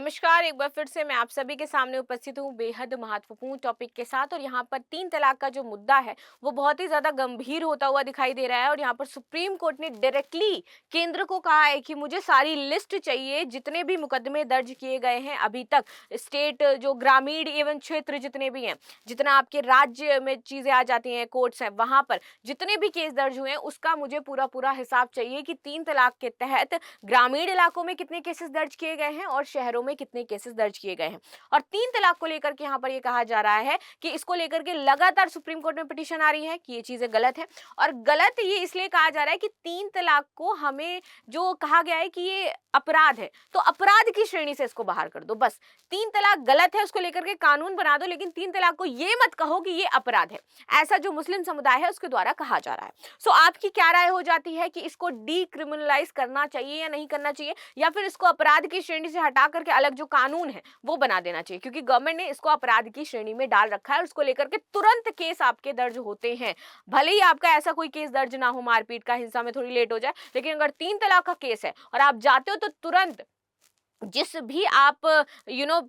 नमस्कार, एक बार फिर से मैं आप सभी के सामने उपस्थित हूँ बेहद महत्वपूर्ण टॉपिक के साथ। और यहाँ पर तीन तलाक का जो मुद्दा है वो बहुत ही ज़्यादा गंभीर होता हुआ दिखाई दे रहा है। और यहाँ पर सुप्रीम कोर्ट ने डायरेक्टली केंद्र को कहा है कि मुझे सारी लिस्ट चाहिए, जितने भी मुकदमे दर्ज किए गए हैं अभी तक, स्टेट जो ग्रामीण एवं क्षेत्र जितने भी हैं, जितना आपके राज्य में चीज़ें आ जाती हैं, कोर्ट्स हैं, वहाँ पर जितने भी केस दर्ज हुए हैं उसका मुझे पूरा पूरा हिसाब चाहिए कि तीन तलाक के तहत ग्रामीण इलाकों में कितने केसेस दर्ज किए गए हैं और शहरों में कितने केसेस दर्ज किए गए हैं। और तीन तलाक को लेकर के यहाँ पर ये कहा जा रहा है कि इसको लेकर के लगातार सुप्रीम कोर्ट में पिटीशन आ रही है कि ये चीजें गलत है। और गलत ये इसलिए कहा जा रहा है कि तीन तलाक को हमें जो कहा गया है कि ये अपराध है, तो अपराध की श्रेणी से इसको बाहर कर दो। बस तीन तलाक गलत है उसको लेकर के कानून बना दो, लेकिन तीन तलाक को ये मत कहो कि ये अपराध है, ऐसा जो मुस्लिम समुदाय है उसके द्वारा कहा जा रहा है। सो आपकी क्या राय हो जाती है कि इसको डीक्रिमिनलाइज करना चाहिए या नहीं करना चाहिए, या फिर इसको अपराध की श्रेणी से हटा करके अलग जो कानून है वो बना देना चाहिए? क्योंकि गवर्नमेंट ने इसको अपराध की श्रेणी में डाल रखा है और उसको लेकर के तुरंत केस आपके दर्ज होते हैं। भले ही आपका ऐसा कोई केस दर्ज ना हो, मारपीट का, हिंसा में थोड़ी लेट हो जाए, लेकिन अगर तीन तलाक का केस है और आप जाते हो तो तुरंत जिस भी आप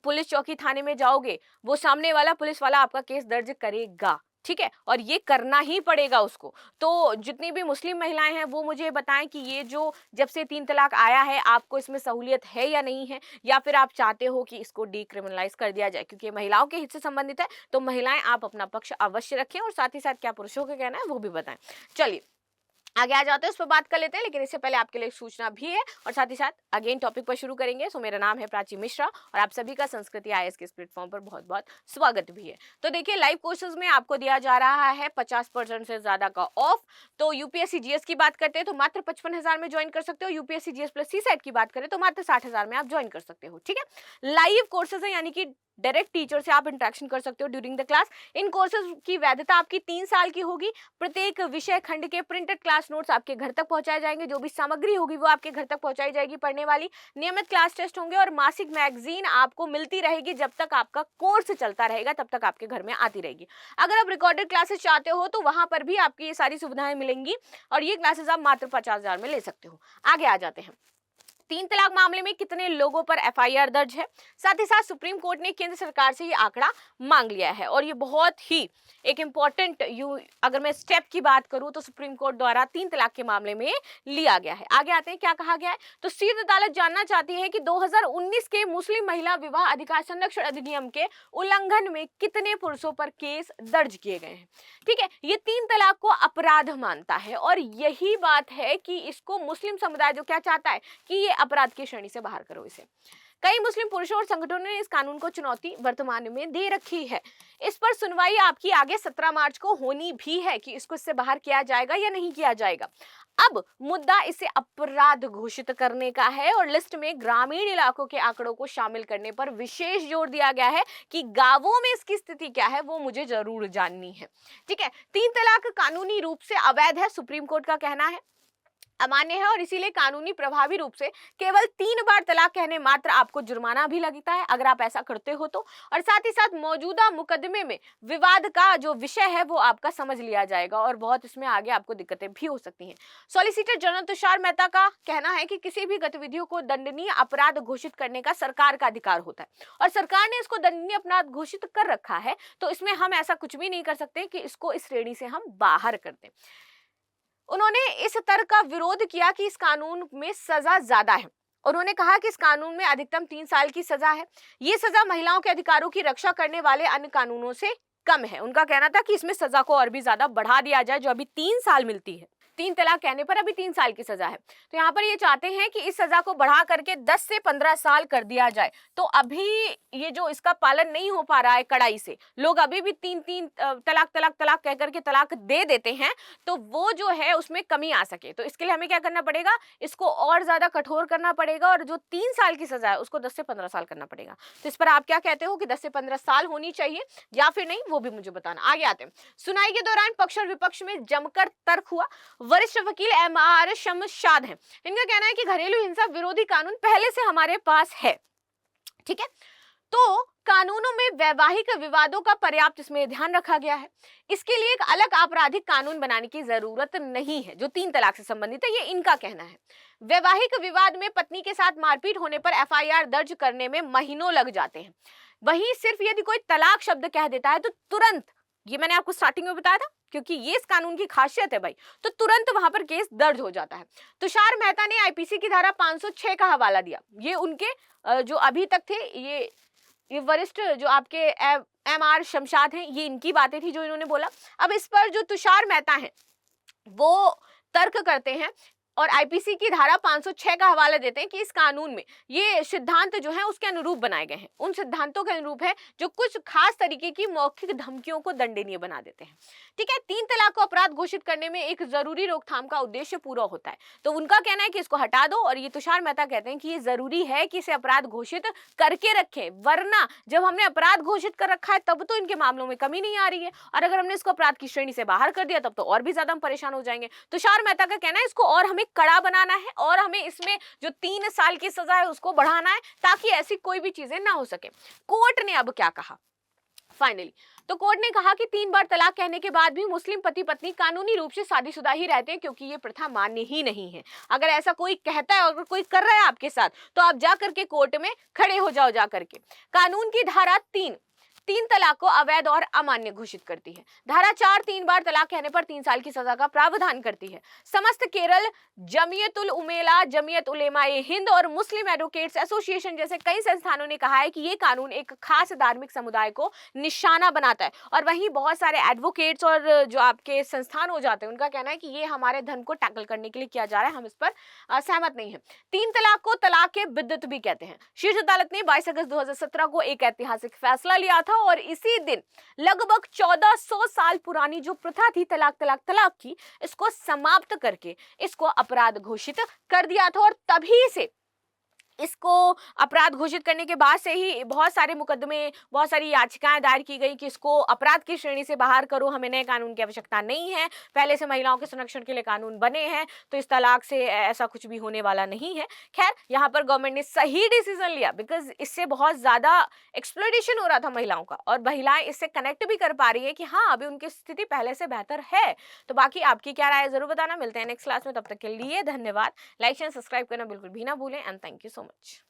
पुलिस चौकी थाने में जाओगे, वो सामने वाला पुलिस वाला आपका केस दर्ज करेगा। ठीक है, और ये करना ही पड़ेगा उसको। तो जितनी भी मुस्लिम महिलाएं हैं वो मुझे बताएं कि ये जो जब से तीन तलाक आया है आपको इसमें सहूलियत है या नहीं है, या फिर आप चाहते हो कि इसको डीक्रिमिनलाइज कर दिया जाए, क्योंकि ये महिलाओं के हित से संबंधित है। तो महिलाएं आप अपना पक्ष अवश्य रखें और साथ ही साथ क्या पुरुषों का कहना है वो भी बताएं। चलिए आगे आ जाते हैं, उस पर बात कर लेते हैं, लेकिन इससे पहले आपके लिए एक सूचना भी है और साथ ही साथ अगेन टॉपिक पर शुरू करेंगे। सो मेरा नाम है प्राची मिश्रा और आप सभी का संस्कृति आईएएस के इस प्लेटफॉर्म पर बहुत बहुत स्वागत भी है। तो देखिए, लाइव कोर्सेज में आपको दिया जा रहा है 50% से ज्यादा का ऑफ। तो यूपीएससी जीएस की बात करते हैं तो मात्र 55,000 में ज्वाइन कर सकते हो। यूपीएससी जीएस प्लस सी सेट की बात करें तो मात्र 60,000 में आप ज्वाइन कर सकते हो। ठीक है, लाइव कोर्सेज है, यानी कि डायरेक्ट टीचर से आप इंटरेक्शन कर सकते हो during the class. In courses की वैधता आपकी 3 साल की होगी। प्रत्येक विषय खंड के प्रिंटेड क्लास नोट्स आपके घर तक पहुंचाए जाएंगे, जो भी सामग्री होगी वो आपके घर तक पहुंचाई जाएगी पढ़ने वाली। नियमित क्लास टेस्ट होंगे और मासिक मैगजीन आपको मिलती रहेगी जब तक आपका कोर्स चलता रहेगा, तब तक आपके घर में आती रहेगी। अगर आप रिकॉर्डेड क्लासेस चाहते हो तो वहां पर भी आपकी ये सारी सुविधाएं मिलेंगी और ये क्लासेस आप मात्र 50,000 में ले सकते हो। आगे आ जाते हैं, तीन तलाक मामले में कितने लोगों पर एफआईआर दर्ज है। साथ ही साथ सुप्रीम कोर्ट ने केंद्र सरकार से ये आंकड़ा मांग लिया है और ये बहुत ही एक इंपॉर्टेंट अगर मैं स्टेप की बात करूं तो सुप्रीम कोर्ट द्वारा तीन तलाक के मामले में लिया गया है। आगे आते हैं, क्या कहा गया है। तो सीध अदालत जानना चाहती है कि 2019 के मुस्लिम महिला विवाह अधिकार संरक्षण अधिनियम के उल्लंघन में कितने पुरुषों पर केस दर्ज किए गए हैं। ठीक है, ये तीन तलाक को अपराध मानता है और यही बात है कि इसको मुस्लिम समुदाय जो क्या चाहता है कि ये अपराध की श्रेणी से बाहर करो इसे। कई मुस्लिम पुरुषों और संगठनों ने इस कानून को चुनौती वर्तमान में दे रखी है। इस पर सुनवाई आपकी आगे 17 मार्च को होनी भी है कि इसको इससे बाहर किया जाएगा या नहीं किया जाएगा। अब मुद्दा इसे अपराध घोषित करने का है और लिस्ट में ग्रामीण इलाकों के आंकड़ों को शामिल करने पर विशेष जोर दिया गया है कि गांवों में इसकी स्थिति क्या है वो मुझे जरूर जाननी है। ठीक है, तीन तलाक कानूनी रूप से अवैध है, सुप्रीम कोर्ट का कहना है, अमान्य है और इसीलिए कानूनी प्रभावी रूप से केवल 3 बार तलाक कहने मात्र आपको जुर्माना भी लगता है अगर आप ऐसा करते हो तो। और साथ ही साथ मौजूदा मुकदमे में विवाद का जो विषय है वो आपका समझ लिया जाएगा और बहुत इसमें आगे आपको दिक्कतें भी हो सकती हैं। सॉलिसिटर जनरल तुषार मेहता का कहना है कि किसी भी गतिविधियों को दंडनीय अपराध घोषित करने का सरकार का अधिकार होता है और सरकार ने इसको दंडनीय अपराध घोषित कर रखा है, तो इसमें हम ऐसा कुछ भी नहीं कर सकते कि इसको इस श्रेणी से हम बाहर कर दें। उन्होंने इस तर्क का विरोध किया कि इस कानून में सजा ज्यादा है। उन्होंने कहा कि इस कानून में अधिकतम 3 साल की सजा है। ये सजा महिलाओं के अधिकारों की रक्षा करने वाले अन्य कानूनों से कम है। उनका कहना था कि इसमें सजा को और भी ज्यादा बढ़ा दिया जाए, जो अभी 3 साल मिलती है, तीन तलाक कहने पर अभी 3 साल की सजा है, तो यहाँ पर ये चाहते हैं कि इस सजा को बढ़ा करके 10 से 15 साल कर दिया जाए। तो अभी ये जो इसका पालन नहीं हो पा रहा है कड़ाई से, लोग अभी भी तीन तीन तलाक तलाक तलाक कह करके तलाक दे देते हैं, तो वो जो है उसमें कमी आ सके तो इसके लिए हमें क्या करना पड़ेगा, इसको और ज्यादा कठोर करना पड़ेगा और जो 3 साल की सजा है उसको 10 से 15 साल करना पड़ेगा। तो इस पर आप क्या कहते हो कि 10 से 15 साल होनी चाहिए या फिर नहीं, वो भी मुझे बताना। आगे आते हैं, सुनवाई के दौरान पक्ष और विपक्ष में जमकर तर्क हुआ। वरिष्ठ वकील एमआर शमशाद हैं, इनका कहना है कि घरेलू हिंसा विरोधी कानून पहले से हमारे पास है। ठीक है, तो कानूनों में वैवाहिक विवादों का पर्याप्त इसमें ध्यान रखा गया है। इसके लिए एक अलग आपराधिक कानून बनाने की जरूरत नहीं है जो 3 तलाक से संबंधित है, ये इनका कहना है। वैवाहिक विवाद में पत्नी के साथ मारपीट होने पर एफआईआर दर्ज करने में महीनों लग जाते हैं। वहीं सिर्फ यदि कोई तलाक शब्द कह देता है तो तुरंत, ये मैंने आपको स्टार्टिंग में बताया था, क्योंकि ये इस कानून की खासियत है भाई, तो तुरंत वहां पर केस दर्ज हो जाता है। तुषार मेहता ने आईपीसी की धारा 506 का हवाला दिया। ये उनके जो अभी तक थे, ये वरिष्ठ जो आपके एम आर शमशाद हैं, ये इनकी बातें थी जो इन्होंने बोला। अब इस पर जो तुषार मेहता हैं वो तर्क करते हैं और आईपीसी की धारा 506 का हवाला देते हैं कि इस कानून में ये सिद्धांत जो है उसके अनुरूप बनाए गए हैं, उन सिद्धांतों के अनुरूप है जो कुछ खास तरीके की मौखिक धमकियों को दंडनीय बना देते हैं। ठीक है, 3 तलाक को अपराध घोषित करने में एक जरूरी रोकथाम का उद्देश्य पूरा होता है, तो उनका कहना है कि इसको हटा दो। और ये तुषार मेहता कहते हैं कि ये जरूरी है कि इसे अपराध घोषित करके रखें, वरना जब हमने अपराध घोषित कर रखा है तब तो इनके मामलों में कमी नहीं आ रही है, और अगर हमने इसको अपराध की श्रेणी से बाहर कर दिया तब तो और भी ज्यादा हम परेशान हो जाएंगे। तुषार मेहता का कहना है इसको और हमें कड़ा बनाना है और हमें इसमें जो 3 साल की सजा है उसको बढ़ाना है ताकि ऐसी कोई भी चीजें ना हो सके। कोर्ट ने अब क्या कहा फाइनली, तो कोर्ट ने कहा कि 3 बार तलाक कहने के बाद भी मुस्लिम पति पत्नी कानूनी रूप से शादीशुदा ही रहते हैं, क्योंकि ये प्रथा मान्य ही नहीं है। अगर ऐसा कोई कहता है, अगर कोई कर रहा है आपके साथ, तो आप जा करके कोर्ट में खड़े हो जाओ जा करके। कानून की धारा 3 तलाक को अवैध और अमान्य घोषित करती है। धारा 4 3 बार तलाक कहने पर 3 साल की सजा का प्रावधान करती है। समस्त केरल, जमीयतुल उमेला, जमीयत उलेमाए हिंद और मुस्लिम एडवोकेट्स एसोसिएशन जैसे कई संस्थानों ने कहा है कि ये कानून एक खास धार्मिक समुदाय को निशाना बनाता है। और वहीं बहुत सारे एडवोकेट्स और जो आपके संस्थान हो जाते हैं उनका कहना है कि ये हमारे धर्म को टैकल करने के लिए किया जा रहा है, हम इस पर सहमत नहीं है। 3 तलाक को तलाक के बिद्दत भी कहते हैं। शीर्ष अदालत ने 22 अगस्त 2017 को एक ऐतिहासिक फैसला लिया था और इसी दिन लगभग 1400 साल पुरानी जो प्रथा थी तलाक तलाक तलाक की, इसको समाप्त करके इसको अपराध घोषित कर दिया था। और तभी से इसको अपराध घोषित करने के बाद से ही बहुत सारे मुकदमे, बहुत सारी याचिकाएं दायर की गई कि इसको अपराध की श्रेणी से बाहर करो, हमें नए कानून की आवश्यकता नहीं है, पहले से महिलाओं के संरक्षण के लिए कानून बने हैं, तो इस तलाक से ऐसा कुछ भी होने वाला नहीं है। खैर, यहाँ पर गवर्नमेंट ने सही डिसीजन लिया, बिकॉज इससे बहुत ज्यादा एक्सप्लॉयटेशन हो रहा था महिलाओं का, और महिलाएं इससे कनेक्ट भी कर पा रही है कि हाँ अभी उनकी स्थिति पहले से बेहतर है। तो बाकी आपकी क्या राय है जरूर बताना। मिलते हैं नेक्स्ट क्लास में, तब तक के लिए धन्यवाद। लाइक एंड सब्सक्राइब करना बिल्कुल भी ना भूलें, and thank you so much.